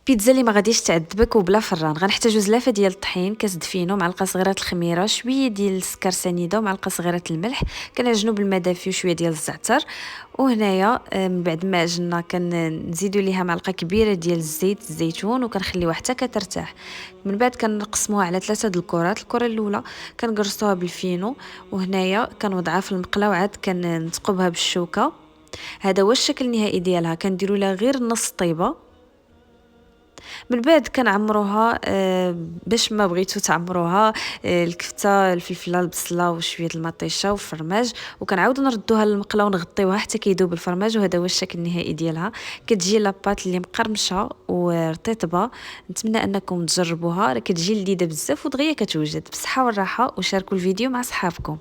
بيتزا اللي ما غاديش تعذبك وبلا فران. غنحتاجو زلافه ديال الطحين، كاس دفينو، معلقه صغيره الخميره، شويه ديال السكر سنيده ومعلقه صغيره الملح. كنعجنو بالماء دافي وشويه ديال الزعتر. وهنايا من بعد ما عجنا كنزيدو ليها معلقه كبيره ديال الزيت الزيتون وكنخليوها حتى كترتاح. من بعد كنقسموها على 3 د الكرات. الكره الاولى كنقرصوها بالفينو، وهنايا كنوضعها في المقله وعاد كنثقبها بالشوكه. هذا هو الشكل النهائي ديالها. كنديروا لها غير نص طيبه. من بعد كنعمروها باش ما بغيتو تعمروها الكفته، الفلفله، البصله وشويه المطيشه وفرماج، وكنعاودو نردوها للمقله ونغطيوها حتى كيذوب الفرماج. وهذا هو الشكل النهائي ديالها. كتجي لاباط اللي مقرمشه ورطيطبه. نتمنى انكم تجربوها، راه كتجي لذيذه بزاف ودغيا كتوجد. بصحه والراحه، وشاركوا الفيديو مع صحابكم.